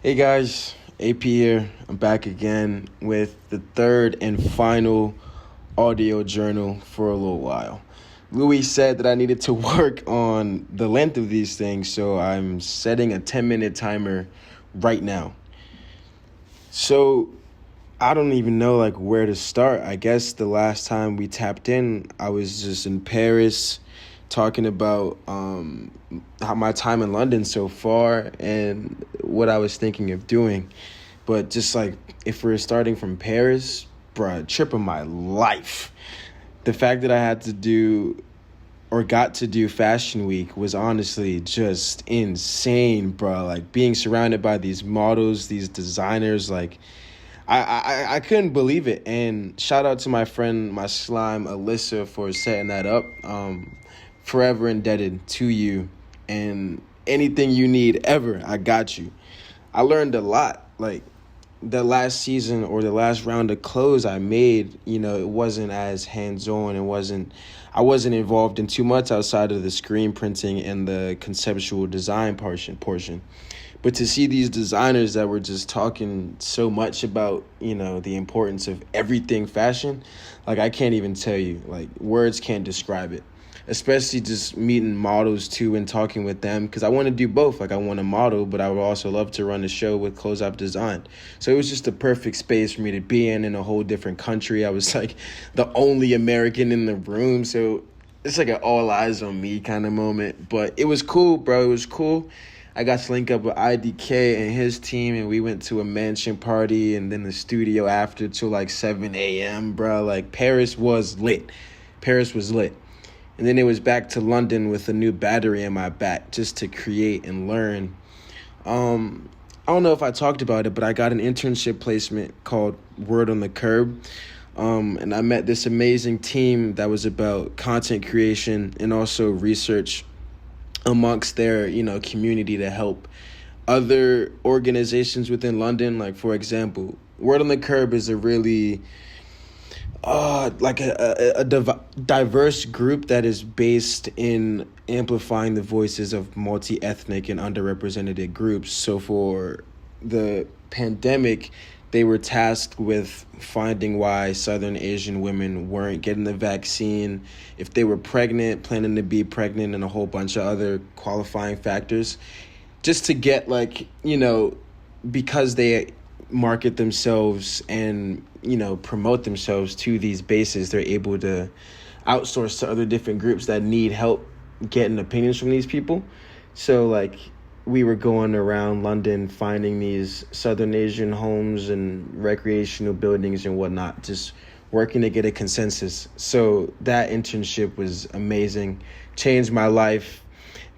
Hey guys, AP here. I'm back again with the third and final audio journal for a little while. Louis said that I needed to work on the length of these things, so I'm setting a 10-minute timer right now. So I don't even know where to start. I guess the last time we tapped in, I was just in Paris talking about how my time in London so far and what I was thinking of doing. But just if we're starting from Paris, bruh, trip of my life. The fact that I had to do or got to do Fashion Week was honestly just insane, bro. Being surrounded by these models, these designers, I couldn't believe it. And shout out to my friend, my slime, Alyssa, for setting that up. Forever indebted to you, and anything you need ever, I got you. I learned a lot. The last season or the last round of clothes I made, it wasn't as hands-on. I wasn't involved in too much outside of the screen printing and the conceptual design portion. But to see these designers that were just talking so much about, the importance of everything fashion, I can't even tell you. Words can't describe it. Especially just meeting models too and talking with them, because I want to do both. I want to model, but I would also love to run a show with Clothes I've designed. So it was just the perfect space for me to be in a whole different country. I was the only American in the room, so it's an all eyes on me kind of moment. But it was cool, bro. It was cool. I got to link up with IDK and his team, and we went to a mansion party and then the studio after till 7 a.m., bro. Paris was lit. Paris was lit. And then it was back to London with a new battery in my back just to create and learn. I don't know if I talked about it, but I got an internship placement called Word on the Curb. And I met this amazing team that was about content creation and also research amongst their, community to help other organizations within London. For example, Word on the Curb is a really diverse group that is based in amplifying the voices of multi-ethnic and underrepresented groups. So for the pandemic, they were tasked with finding why Southern Asian women weren't getting the vaccine, if they were pregnant, planning to be pregnant, and a whole bunch of other qualifying factors, just to get because they market themselves and promote themselves to these bases, they're able to outsource to other different groups that need help getting opinions from these people. So we were going around London finding these Southern Asian homes and recreational buildings and whatnot, just working to get a consensus. So that internship was amazing, changed my life.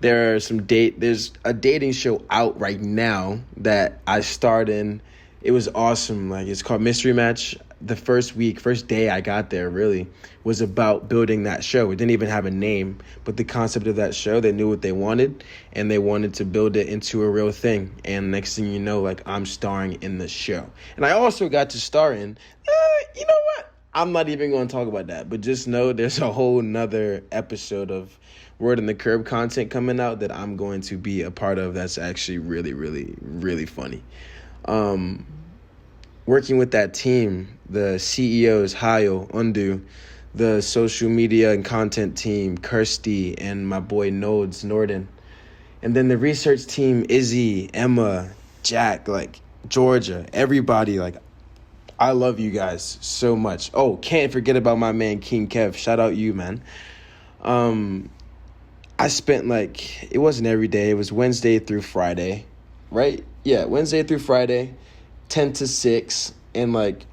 There's a dating show out right now that I starred in. It was awesome. It's called Mystery Match. The first day I got there really was about building that show. It didn't even have a name, but the concept of that show, they knew what they wanted and they wanted to build it into a real thing. And next thing you know, I'm starring in the show. And I also got to star in, you know what? I'm not even going to talk about that, but just know there's a whole nother episode of Word on the Curb content coming out that I'm going to be a part of. That's actually really, really, really funny. Working with that team, the CEOs, Hayo, Undu, the social media and content team, Kirsty, and my boy Nodes, Norden. And then the research team, Izzy, Emma, Jack, Georgia, everybody, I love you guys so much. Oh, can't forget about my man, King Kev. Shout out you, man. I spent it wasn't every day. It was Wednesday through Friday, right? Yeah, Wednesday through Friday, 10 to 6. And it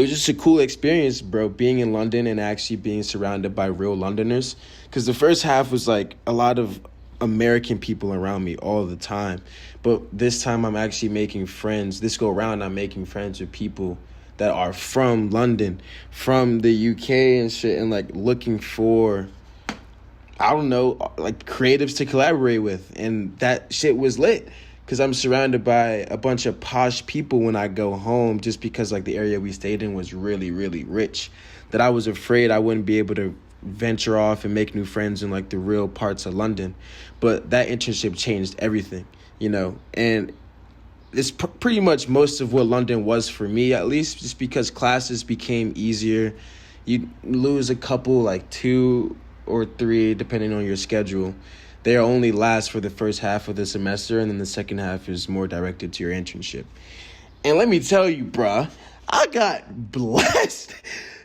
was just a cool experience, bro, being in London and actually being surrounded by real Londoners. Because the first half was a lot of American people around me all the time. But this time I'm actually making friends. This go around, I'm making friends with people that are from London, from the UK and shit, and looking for, I don't know, creatives to collaborate with. And that shit was lit. Because I'm surrounded by a bunch of posh people when I go home, just because the area we stayed in was really, really rich, that I was afraid I wouldn't be able to venture off and make new friends in the real parts of London. But that internship changed everything, and it's pretty much most of what London was for me, at least, just because classes became easier. You lose a couple, like 2 or 3, depending on your schedule. They only last for the first half of the semester, and then the second half is more directed to your internship. And let me tell you, bruh, I got blessed.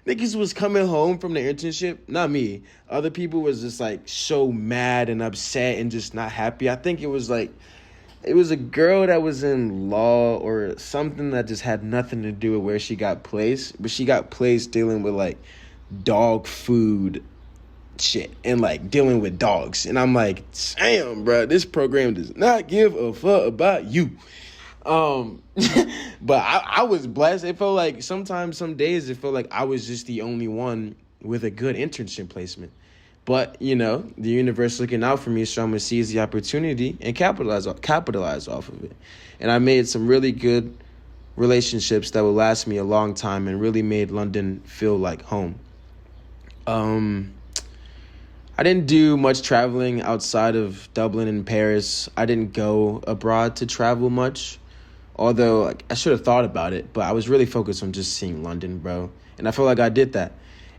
Niggas was coming home from the internship, not me. Other people was just like so mad and upset and just not happy. I think it was a girl that was in law or something that just had nothing to do with where she got placed. But she got placed dealing with like dog food shit and like dealing with dogs. And I'm like, damn, bro, this program does not give a fuck about you. But I was blessed. It felt like sometimes, some days, it felt like I was just the only one with a good internship placement. But, the universe looking out for me, so I'm going to seize the opportunity and capitalize off of it. And I made some really good relationships that will last me a long time and really made London feel like home. I didn't do much traveling outside of Dublin and Paris. I didn't go abroad to travel much, although I should have thought about it, but I was really focused on just seeing London, bro. And I feel like I did that.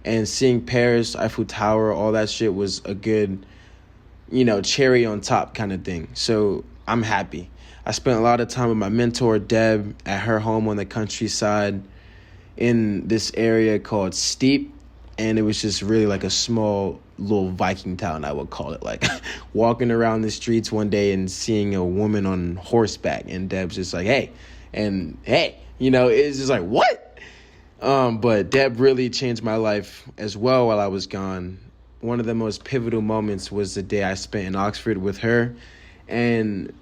And seeing Paris, Eiffel Tower, all that shit was a good, cherry on top kind of thing. So I'm happy. I spent a lot of time with my mentor, Deb, at her home on the countryside in this area called Steep. And it was just really like a small little Viking town, I would call it. Like walking around the streets one day and seeing a woman on horseback. And Deb's just like, hey. And hey, it's just like, what? But Deb really changed my life as well while I was gone. One of the most pivotal moments was the day I spent in Oxford with her. And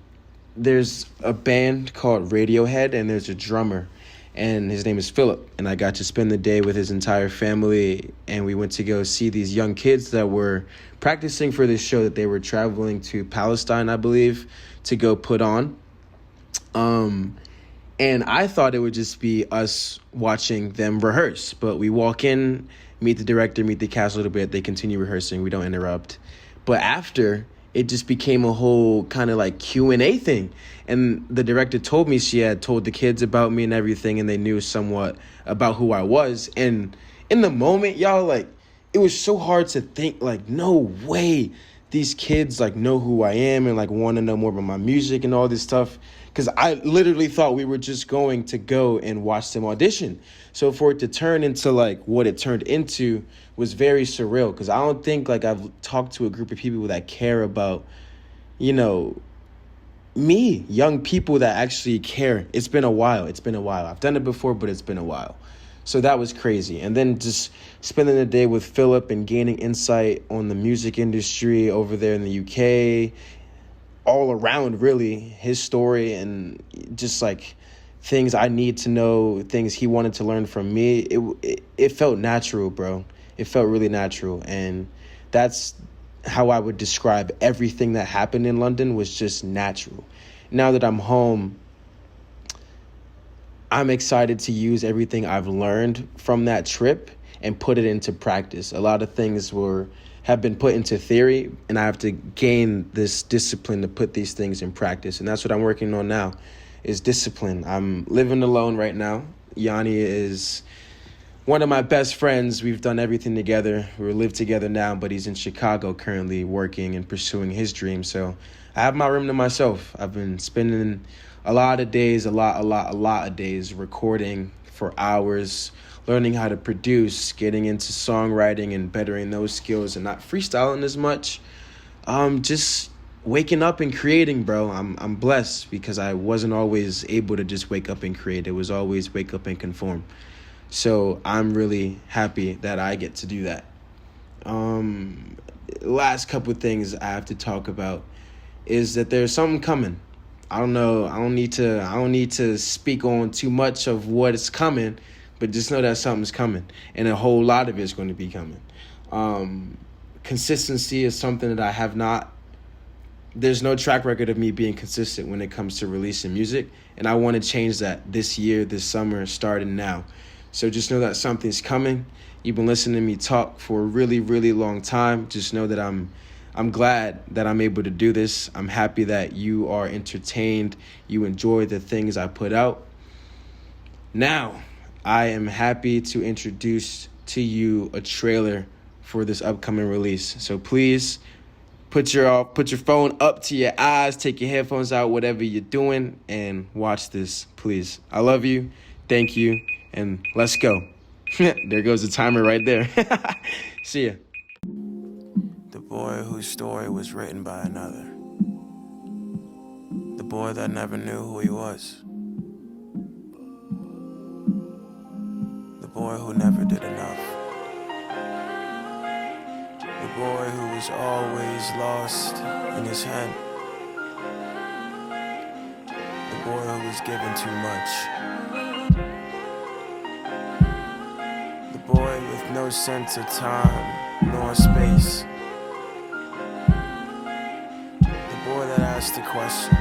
there's a band called Radiohead, and there's a drummer, and his name is Philip. And I got to spend the day with his entire family, and we went to go see these young kids that were practicing for this show that they were traveling to Palestine, I believe, to go put on. And I thought it would just be us watching them rehearse. But we walk in, meet the director, meet the cast a little bit. They continue rehearsing. We don't interrupt. But after, it just became a whole kind of like Q&A thing. And the director told me she had told the kids about me and everything, and they knew somewhat about who I was. And in the moment, y'all, like, it was so hard to think, like, no way these kids, like, know who I am and, like, want to know more about my music and all this stuff. Because I literally thought we were just going to go and watch them audition. So for it to turn into, like, what it turned into was very surreal. Because I don't think, like, I've talked to a group of people that care about, me, young people that actually care. It's been a while. I've done it before, but it's been a while. So that was crazy. And then just spending the day with Philip and gaining insight on the music industry over there in the UK, all around, really, his story and just like things I need to know, things he wanted to learn from me. It felt natural, bro. It felt really natural. And that's how I would describe everything that happened in London, was just natural. Now that I'm home, I'm excited to use everything I've learned from that trip and put it into practice. A lot of things have been put into theory, and I have to gain this discipline to put these things in practice. And that's what I'm working on now, is discipline. I'm living alone right now. Yanni is one of my best friends. We've done everything together. We live together now, but he's in Chicago currently working and pursuing his dream. So I have my room to myself. I've been spending a lot of days, a lot of days recording for hours, learning how to produce, getting into songwriting and bettering those skills and not freestyling as much. Just waking up and creating, bro. I'm blessed because I wasn't always able to just wake up and create. It was always wake up and conform. So I'm really happy that I get to do that. Last couple of things I have to talk about is that there's something coming. I don't know. I don't need to speak on too much of what is coming, but just know that something's coming, and a whole lot of it's going to be coming. Consistency is something that I have not. There's no track record of me being consistent when it comes to releasing music, and I want to change that this year, this summer, starting now. So just know that something's coming. You've been listening to me talk for a really, really long time. Just know that I'm I'm glad that I'm able to do this. I'm happy that you are entertained. You enjoy the things I put out. Now, I am happy to introduce to you a trailer for this upcoming release. So please put your phone up to your eyes, take your headphones out, whatever you're doing, and watch this, please. I love you. Thank you. And let's go. There goes the timer right there. See ya. The boy whose story was written by another. The boy that never knew who he was. The boy who never did enough. The boy who was always lost in his head. The boy who was given too much. The boy with no sense of time nor space. The boy that asked the question,